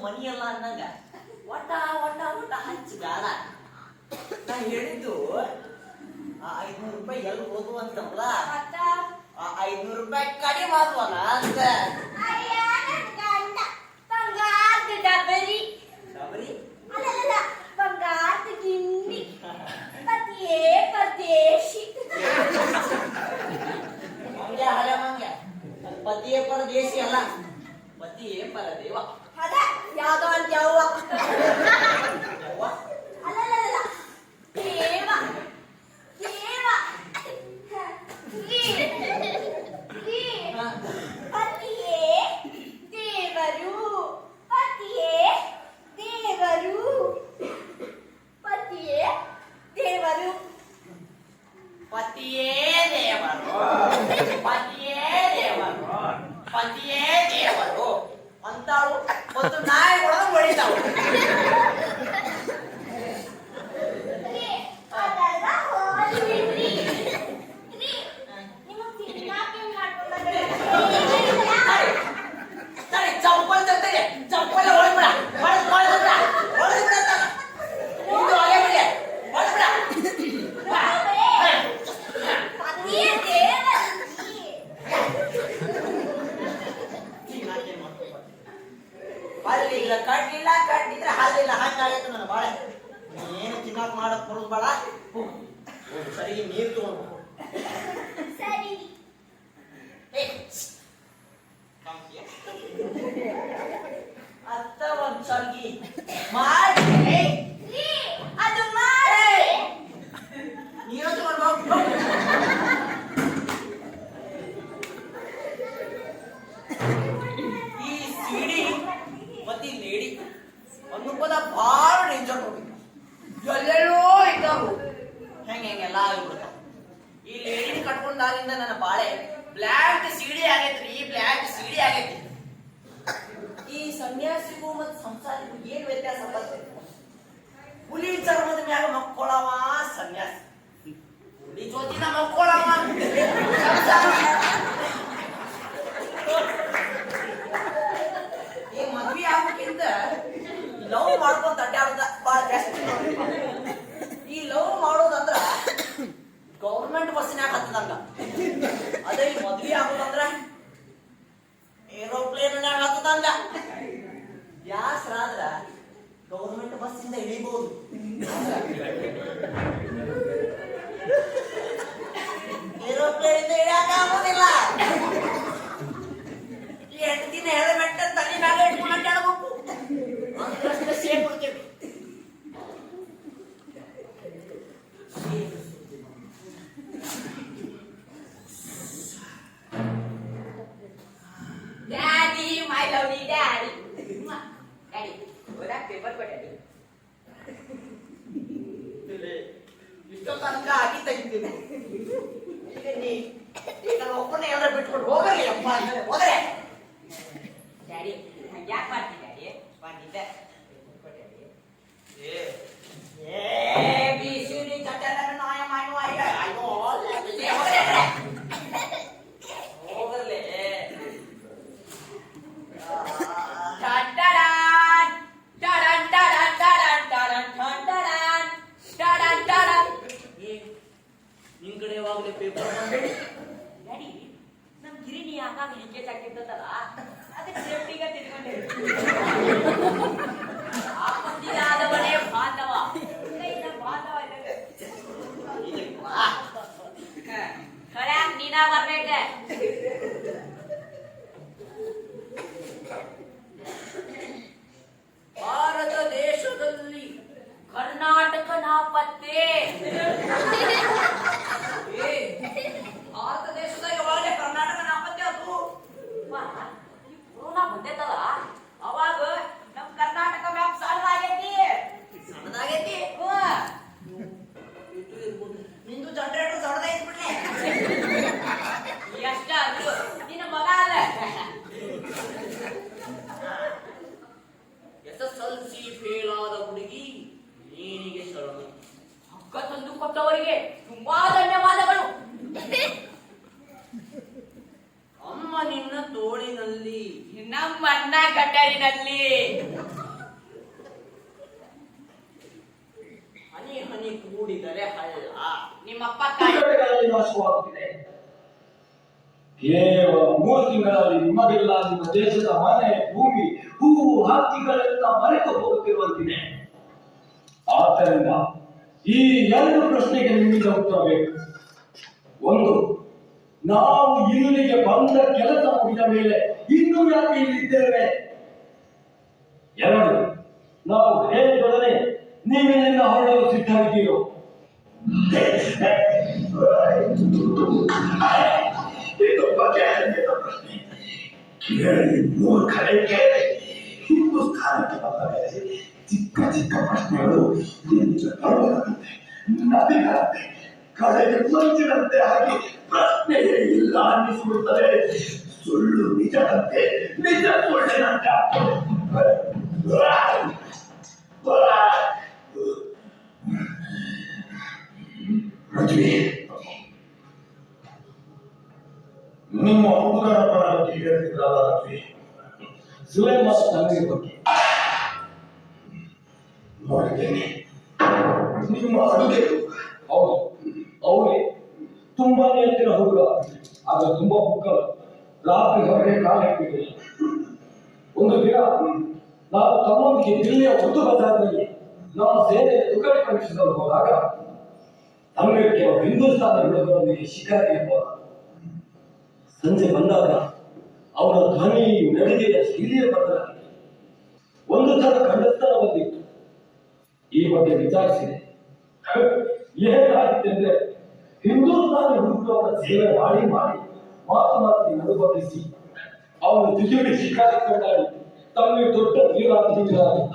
ಮನಿಯಲ್ಲ ಅನ್ನಂಗ ಒಟ್ಟ ಒಟ್ಟ ಒಟ್ಟ ಹಂಚಿ ಬೇಡ. ನಾ ಹೇಳಿದ್ದು ಆ 500 ರೂಪಾಯಿ ಎಲ್ಲಿ ಹೋದ್ವು ಅಂತಲ್ಲ, ಆ 500 ರೂಪಾಯಿ ಕಡಿಮೆ ಆದ್ವಲ್ಲ ಅಂತ. ಬಂಗಾರದ ಡಬರಿ ಡಬರಿ ಅಲ್ಲಲ್ಲ ಬಂಗಾರ ದಿಮಾಗ್ ಮಾಡಕ್ ಬರೋದು ಬೇಡ. ಸರಿ ನೀರು ತಗೊಂಡು ಸರಿ ಅತ್ತ ಒಂದ್ ಸರ್ಗಿ ಮಾಡಿ ರೀ, ಅದು ಮಾಡಿ ನೀರು ತಗೊಂಡು ಈ ಸಿಡಿ ಮತ್ತೆ ಈ ಲೇಡಿ ಒಂದು ಪದ ಭಾಳ ಡೇಂಜರ್ ನೋಡಿ. ಎಲ್ಲೆಲ್ಲೋ ಇದ್ದಾವು ಹೆಂಗೆಲ್ಲ ಆಗ್ಬಿಡ್ತಾವ. ಈ ಲೇಡಿನ ಕಟ್ಕೊಂಡಾಗಿಂದ ನನ್ನ ಬಾಳೆ ಬ್ಲ್ಯಾಕ್ ಸಿಡಿ ಆಗೈತ್ರಿ. ಬ್ಲ್ಯಾಕ್ ಸಿಡಿ ಆಗೈತಿ. ಈ ಸನ್ಯಾಸಿಗೂ ಮತ್ತು ಸಂಸಾರಿಗೂ ಏನ್ ವ್ಯತ್ಯಾಸ ಬರ್ತೈತಿ? ಹುಲಿ ಚರ್ಮದ ಮ್ಯಾಗ ಮಕ್ಕೊಳವ ಸನ್ಯಾಸಿ, ಹುಲಿ ಜೊತಿನ ಮಕ್ಕೊಳವ ಸಂಸಾರಿ. ಈ ಮದ್ವಿ ಆಗೋಕ್ಕಿಂತ ಲವ್ ಮಾಡ್ಕೊಂತ ಅಡ್ಡಾಡೋದ ಬಾಳ ಬೆಸ್ಟ್. ಈ ಲವ್ ಮಾಡೋದಂದ್ರ ಗೌರ್ಮೆಂಟ್ ಬಸ್ಸಿನಾಗ ಹತ್ತದಂಗ, ಅದೇ ಈ ಮದ್ವಿ ಆಗೋದಂದ್ರ ಏರೋಪ್ಲೇನ್ನಾಗ ಹತ್ತದಂಗ. ಯಾಸ್ರಾದ್ರ ಗೌರ್ಮೆಂಟ್ ಬಸ್ಸಿಂದ ಇಳಿಬಹುದು, ಏರೋಪ್ಲೇನ್ ಇಂದ ಇಳಿಯಾಕ ಆಗೋದಿಲ್ಲ. 8 ದಿನ ಹೆಲ್ಮೆಟ್ ತಲೆ ಮ್ಯಾಗ ಇಟ್ಕೊಂಡು ಅಡ್ಡಾಡಬೇಕು. ಅಂದ್ರಷ್ಟೇ ಸೇಫ್ ಇರ್ತೀವಿ. Daddy, my lovely daddy. Daddy, ಓದಾಕ್ ಪೇಪರ್ ಕೊಡಿ ಡ್ಯಾಡಿ. ಇಷ್ಟೋ ತನಕ ಆಗಿ ತೆಗಿತೀನಿ. ಈಗ ಒಬ್ಬನೇ ಎಲ್ಲರೂ ಬಿಟ್ಕೊಂಡು ಹೋಗಲಿ ಅಪ್ಪ ಅಂದರೆ ಹೋದ್ರೆ ಡ್ಯಾಡಿ, ಯಾಕೆ ಮಾಡ್ತೀನಿ ಡ್ಯಾಡಿ? ಬಂದಿದ್ದೆ ಬಿಸಿಲಿ ಚಟ್ಟೆಲ್ಲ ನಾಯ ಮಾಡುವ ಹೋಗಲೇ. ನಿನ್ ಕಡೆ ಯಾವಾಗಲೇ ಪೇಪರ್ ಡ್ಯಾಡಿ, ನಮ್ ಗಿರಿನಿ ಆಗಾಗ ಲೀಕೇಜ್ ಆಗ್ತಿರ್ತದಲ್ಲ, ಅದಕ್ಕೆ ಸೇಫ್ಟಿಗೆ ತಿಳ್ಕೊಂಡೆ. ಆಪತ್ತಿನಾದವನೇ ಬಾಂಧವ, ಕೈನ ಬಾಂಧವ ಇದ್ದಂಗೆ. ಕಳ್ಯಾಕ್ ನೀನ ಬರ್ಬೇಕ. ಭಾರತ ದೇಶದಲ್ಲಿ ಕರ್ನಾಟಕ ನಾಪತ್ತೆ. ಭಾರತ ದೇಶದಾಗ ಯಾವಾಗಲೇ ಕರ್ನಾಟಕ ನಾಪತ್ತೆ ಅದು. ಈ ಕೊರೋನಾ ಬಂದೈತಲ್ಲ, ಅವಾಗ ನಮ್ ಕರ್ನಾಟಕ ಮ್ಯಾಪ್ ಸಣ್ಣದಾಗೈತಿ. ಸಣ್ಣದಾಗೈತಿ. ನಿಂದು ಜನರೇಟರ್ ಸಣ್ಣದೈತಿ ಬಿಡ್ಲಿ. ಎಷ್ಟ ಅಂದ್ರು ನಿನ್ನ ಮಗ ಅಲ್ಲ. SSLC ಫೇಲ್ ಆದ ಹುಡುಗಿ ನೀನಿಗೆ ಶರಣು. ಹಗ್ಗ ತಂದು ಕೊಟ್ಟವರಿಗೆ ತುಂಬಾ ಧನ್ಯವಾದಗಳು. ಅಮ್ಮ ನಿನ್ನ ತೋಳಿನಲ್ಲಿ, ನಮ್ಮ ಅಣ್ಣ ಗಟ್ಟರಿನಲ್ಲಿ ಹನಿ ಹನಿ ಕೂಡಿದರೆ ಹಳ್ಳ. ನಿಮ್ಮಪ್ಪ ಕಾಯಿ ಕಡೆಗಳಲ್ಲಿ ನಾಶವಾಗುತ್ತಿದೆ. ಕೇವಲ 3 ತಿಂಗಳಲ್ಲಿ ನಿಮಗೆಲ್ಲ ನಿಮ್ಮ ದೇಶದ ಮನೆ, ಭೂಮಿ, ಹೂವು, ಹಕ್ಕಿಗಳೆಲ್ಲ ಮರೆತು ಹೋಗುತ್ತಿರುವಂತಿದೆ. ಆದ್ದರಿಂದ ಈ 2 ಪ್ರಶ್ನೆಗೆ ನಿಮ್ಮಿಂದ ಉತ್ತರ ಬೇಕು. 1, ನಾವು ಇಲ್ಲಿಗೆ ಬಂದ ಕೆಲಸ ಮುಗಿದ ಮೇಲೆ ಇನ್ನೂ ಯಾಕೆ ಇಲ್ಲಿದ್ದೇವೆ? 2, ನಾವು ಹೇಳಿದೊಡನೆ ನೀವಿಲ್ಲಿಂದ ಹೊರಡಲು ಸಿದ್ಧರಿದ್ದೀರೋ? ಇದು ಬಗೆಹರಿಯದ ಪ್ರಶ್ನೆ. ಕೇಳಿ ಮೂರ್ಖರೇ ಕೇಳಿ. ಹಿಂದೂಸ್ಥಾನಕ್ಕೆ ಬಂದ ಮೇಲೆ ಚಿಕ್ಕ ಚಿಕ್ಕ ಪ್ರಶ್ನೆಗಳು ಪರ್ವತದಂತೆ, ನದಿಗಳಂತೆ, ಕಡೆಗೆ ಮಂಜಿನಂತೆ ಆಗಿ ಪ್ರಶ್ನೆಯೇ ಇಲ್ಲ ಅನ್ನಿಸಿಬಿಡುತ್ತದೆ. ಸುಳ್ಳು ನಿಜದಂತೆ, ನಿಜ ಸುಳ್ಳಿನಂತೆ ಆಗ್ತದೆ. ರಜ್ವಿ, ನಿಮ್ಮ ಹುಡುಗರ ಪರ ಬಗ್ಗೆ ಹೇಳ್ತಿದ್ರಲ್ಲ ರಜ್ವಿ, ಸುಲೇಮಾನ್ ತಂದೆ ಬಗ್ಗೆ ನೋಡಿದ್ದೇನೆ. ನಿಮ್ಮ ಅಡುಗೆ ಹೌದು, ಅವರೇ ತುಂಬಾ ಎತ್ತಿನ ಹುಡುಗ. ಆಗ ತುಂಬಾ ಬುಕ್ಕಲು, ರಾತ್ರಿ ಹೊರಗೆ ಕಾಲಿಟ್ಟಿರಲಿಲ್ಲ. ಒಂದು ದಿನ ನಾವು ತಮ್ಮೊಂದಿಗೆ ದಿಲ್ಲಿಯ ಉರ್ದು ಬಜಾರ್ನಲ್ಲಿ ನಮ್ಮ ಸೇನೆ ತುಕಡಿ ಪರೀಕ್ಷಿಸಲು ಹೋದಾಗ ತಮಿಳಕ್ಕೆ ಹಿಂದೂಸ್ತಾನ ಯುವಕರೊಂದಿಗೆ ಶಿಕಾರಿಗೆ ಹೋದ. ಸಂಜೆ ಬಂದಾಗ ಅವರ ಧ್ವನಿ ನಡಿಗೆಯ ಶೈಲಿಯ ಬದಲಾಗಿದೆ. ಒಂದು ಥರ ಖಂಡಸ್ಥಾನ ಬಂದಿತ್ತು. ಈ ಬಗ್ಗೆ ವಿಚಾರಿಸಿದೆ. ಏನಾಗಿತ್ತೆಂದ್ರೆ ಹಿಂದೂಸ್ತಾನಿ ಹುಡುಗರವರ ಸೇವೆ ಮಾಡಿ ಮಾತನಾಡಿ ಅನುಭವಿಸಿ ಅವನು ತಿರುಗಿ ಶಿಕಾರಿ ಕೊಂಡಾಡಿ ತಮಗೆ ದೊಡ್ಡ ವೀರಾಧಿಕಾರಿಯಾಗಿದ್ದ.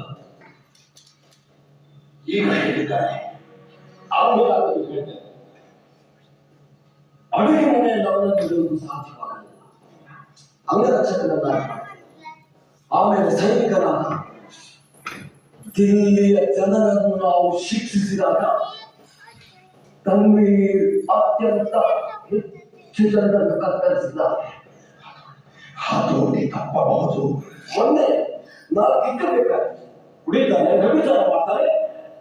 ಈಗ ಹೇಳಿದ್ದಾರೆ. ಆಮೇಲೆ ಹೇಳ್ತೇನೆ, ಅಡುಗೆ ಮನೆಯಲ್ಲಿ ಅವನನ್ನು ಇಡುವುದು ಸಾಧ್ಯವಾಗಲಿಲ್ಲ. ಅಂಗರಕ್ಷಕನಾದ, ಆಮೇಲೆ ಸೈನಿಕನಾದ, ದಿಲ್ಲಿಯ ಜನರನ್ನು ನಾವು ಶಿಕ್ಷಿಸಿದಾಗ ತನ್ವೀರ್ ಅತ್ಯಂತ ಹೆಚ್ಚು ಜನರನ್ನು ಕತ್ತರಿಸಿದ್ದಾರೆ. ಹತೋಟಿ ತಪ್ಪಬಹುದು. ಮೊನ್ನೆ ನಾವು ಇಕ್ಕಬೇಕಾಗಿ ಕುಡಿತಾನೆ, ವ್ಯಭಿಚಾರ ಮಾಡ್ತಾರೆ,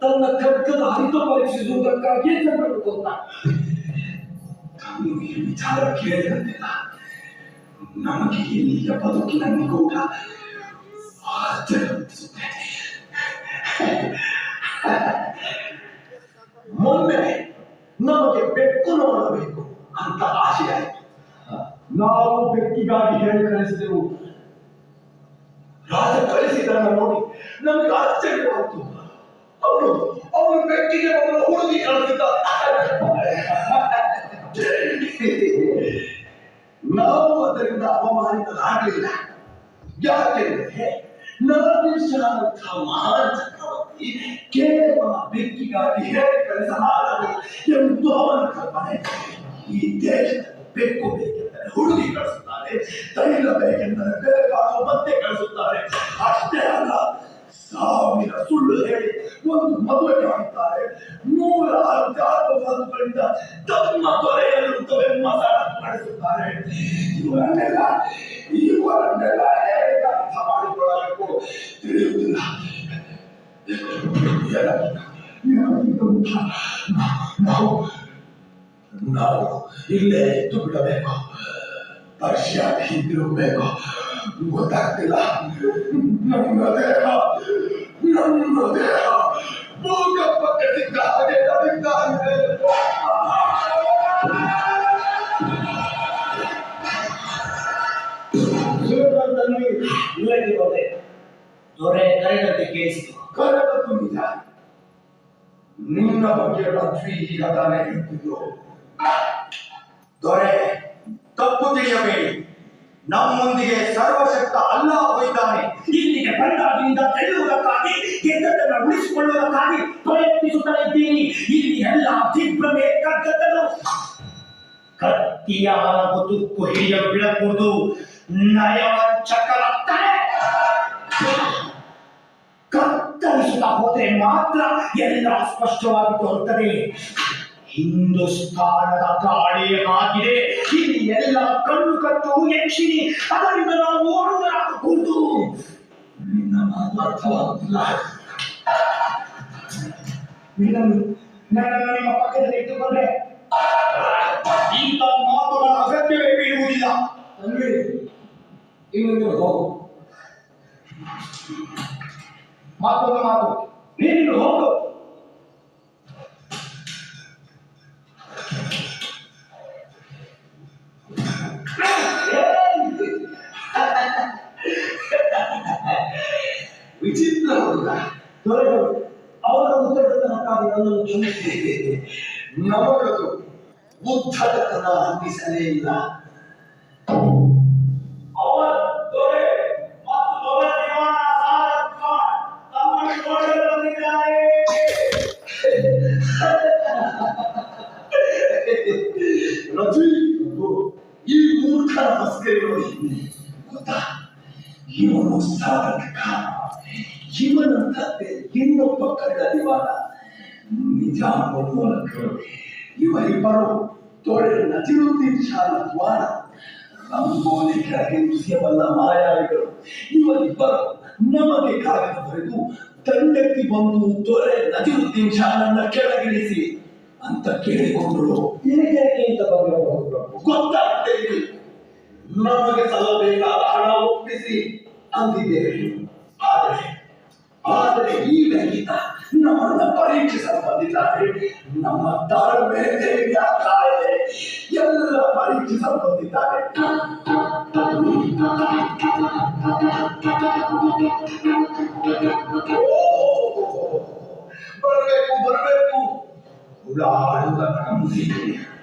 ತನ್ನ ಖಡ್ಗದ ಹರಿತ ಪರೀಕ್ಷಿಸುವುದಕ್ಕಾಗಿಯೇ ಜನರನ್ನು ಕೊಂದ. ತಾನು ಈ ವಿಚಾರ ಕೇಳಿದಂತೆಲ್ಲ ನಮಗೆ ಇಲ್ಲಿಯ ಬದುಕಿನ ನಿಗೂಢ ಆಶ್ಚರ್ಯವೆನಿಸುತ್ತದೆ. ಮೊನ್ನೆ ನಮಗೆ ಬೆಕ್ಕು ನೋಡಬೇಕು ಅಂತ ಆಸೆ ಆಯಿತು. ನಾವು ಬೆಕ್ಕಿಗಾಗಿ ಹೇಳಿ ಕಳಿಸಿದೆವು. ರಾಜ ಕಳಿಸಿದನ್ನು ನೋಡಿ ನಮಗೆ ಆಶ್ಚರ್ಯವಾಯಿತು. ಅವರು ಬೆಕ್ಕಿಗೆ ಒಂದು ಹುಡುಗಿ ಕಳಿಸಿದ್ದಾರೆ. ನಾವು ಅದರಿಂದ ಅವಮಾನಿತರಾಗಲಿಲ್ಲ. ಯಾಕೆಂದ್ರೆ ನಾದಿರ್ಶಾನಂಥ ಮಹಾನ್ ಚಕ್ರವರ್ತಿ ಕೇವಲ ಬೆಕ್ಕಿಗಾಗಿ ಹೇಳಿ ಕಳಿಸಲಾರದು ಎಂದು ಅವನ ಕಲ್ಪನೆ. ಈ ದೇಶದ ಬೆಕ್ಕು ಬೇಕೆಂದರೆ ಹುಡುಗಿ ಕಳಿಸುತ್ತಾರೆ, ತೈಲ ಬೇಕೆಂದರೆ ಬೆಲೆಗಾಣುವ ಮತ್ತೆ ಕಳಿಸುತ್ತಾರೆ. ಅಷ್ಟೇ ಅಲ್ಲ, 1000 ಸುಳ್ಳು ಹೇಳಿ ಒಂದು ಮದುವೆ ಮಾಡುತ್ತಾರೆ. 100 ಜಾತಗಳಿಂದ ತಮ್ಮ ದೊರೆಯಲ್ಲುತ್ತವೆ ಮಸಾಲ ನಡೆಸುತ್ತಾರೆ. ಇವರನ್ನೆಲ್ಲ ಹೇಗೆ ಅರ್ಥ ಮಾಡಿಕೊಳ್ಳಬೇಕು ತಿಳಿಯುವುದಿಲ್ಲ. ನಾವು ಇಲ್ಲೇ ಇದ್ದು ಬಿಡಬೇಕು. ಪರ್ಷಿಯಾಗೆ ಹಿಂದಿರುಗಬೇಕು. ಗೊತ್ತಾಗ್ತಿಲ್ಲ. ನಮ್ಮ ದೇಹ ಭೂಕಂಪಕ್ಕೆ ಸಿಕ್ಕ ಹಾಗೆ ನಡೀತಾ ಇದೆ. ಇಲ್ಲಕ್ಕೆ ಹೋದೆ. ದೊರೆ ಕರೆದಂತೆ ಕೇಳಿಸಿತು. ಕರೆದದ್ದು ನಿಜ. ನಿನ್ನ ಬಗ್ಗೆ ಲಕ್ಷ್ಮಿ ಈಗ ತಾನೇ ಹೇಳ್ತಿದ್ರು. ದೊರೆ, ತಪ್ಪು ತಿಳಿಯಬೇಡಿ. ನಮ್ಮೊಂದಿಗೆ ಸರ್ವಶಕ್ತ ಅಲ್ಲಾ ಹೋಗಿದ್ದಾನೆ. ಇಲ್ಲಿಗೆ ಬಂದಾಗಿನಿಂದ ಗೆಲ್ಲುವುದಕ್ಕಾಗಿ, ಗೆದ್ದದ್ದನ್ನು ಉಳಿಸಿಕೊಳ್ಳುವುದಕ್ಕಾಗಿ ಪ್ರಯತ್ನಿಸುತ್ತಾ ಇದ್ದೀನಿ. ಇಲ್ಲಿ ಎಲ್ಲ ದಿಗ್ಭ್ರಮೆ ಕಗ್ಗತ್ತಲು. ಕತ್ತಿಯ ತುಕ್ಕು ಹಿಡಿಯಲು ಬಿಡಕೂಡದು. ನಯವಂಚಕರಾಗ್ತಾರೆ. ಕತ್ತರಿಸುತ್ತಾ ಹೋದರೆ ಮಾತ್ರ ಎಲ್ಲ ಸ್ಪಷ್ಟವಾಗಿ ತೋರುತ್ತದೆ. ಹಿಂದೂಸ್ತಾನದ ಗಾಳಿ ಆಗಿದೆ. ಇಲ್ಲಿ ಎಲ್ಲ ಕಣ್ಣು ಕಟ್ಟು ಯಕ್ಷಿಣಿ. ಅದರಿಂದ ನಾವು ಅನುರಾಗಕೂಡದು. ನಿನ್ನ ಮಾತು ಅರ್ಥವಾಗುತ್ತಿಲ್ಲ. ನನ್ನನ್ನು ನಿಮ್ಮ ಪಕ್ಕದಲ್ಲಿ ಇಟ್ಟುಕೊಂಡ್ರೆ ಇಂಥ ಮಾತುಗಳ ಅಗತ್ಯವೇ ಬೀಳುವುದಿಲ್ಲ. ತಂಗಿ, ಇನ್ನೊಂದು ಹೋಗು. ಮಾತೊಂದು ಮಾತು, ನೀನು ಹೋಗು. ವಿಚಿತ್ರ ಹುಡುಗ. ದೊರೆಗಳು ಅವರ ಉತ್ತರದಕ್ಕಾಗಿ ನನ್ನನ್ನು ಕ್ಷಮಿಸಿದೆ. ನಮಗದು ಬುದ್ಧತನ ಅನ್ನಿಸಲೇ ಇಲ್ಲ. ಅವರ ದೊರೆ ಮತ್ತು ದೊರೆ ದೇವನ ಸಾರಥ್ ಖಾನ್ ತಮ್ಮನ್ನು ನೋಡಲು ಬಂದಿದ್ದಾರೆ. ರಜಿ, ಈ ಮೂರ್ಖನ ಮಸ್ಕರಿ ನೋಡಿ. ಗೊತ್ತಾ, ಇವನು ಸಾರಥ್ ಖಾನ್. ಇವನಂತೆ ಇನ್ನೊಬ್ಬ ಕಳ್ಳದಿವಾದ ನಿಜಾಮ ಮೂಲಕರು. ಇವರಿಬ್ಬರು ದೊರೆ ನಜೀರುದ್ದೀನ್ ಶಾನ ದ್ವಾರ ರಂಗೋಲಿ ಕೆಳಗೆ ನುಸಿಯಬಲ್ಲ ಮಾಯಾವಿಗಳು. ಇವರಿಬ್ಬರು ನಮಗೆ ಕಾಗದ ಬರೆದು ದಂಡೆತ್ತಿ ಬಂದು ದೊರೆ ನಜೀರುದ್ದೀನ್ ಶಾನನ್ನ ಕೆಳಗಿಳಿಸಿ ಅಂತ ಕೇಳಿಕೊಂಡರು. ಏಕೆ ಅಂತ ಬಂದಿರಬಹುದು? ಗೊತ್ತಾಗ್ತೇವೆ. ನಮಗೆ ಸಲ್ಲಬೇಕಾದ ಹಣ ಒಪ್ಪಿಸಿ ಅಂದಿದ್ದೇವೆ. ಆದರೆ ಈಗ ಈತ ನಮ್ಮನ್ನ ಪರೀಕ್ಷಿಸಲು ಬಂದಿದ್ದಾರೆ. ನಮ್ಮ ತಾಳ್ಮೆ, ಧೈರ್ಯ, ಕಾಯಿಲೆ ಎಲ್ಲ ಪರೀಕ್ಷಿಸಲು ಬಂದಿದ್ದಾರೆ. ಬರಬೇಕು ಬರಬೇಕು. ಹುಳಾಡುವ ನಂಬಿಕೆ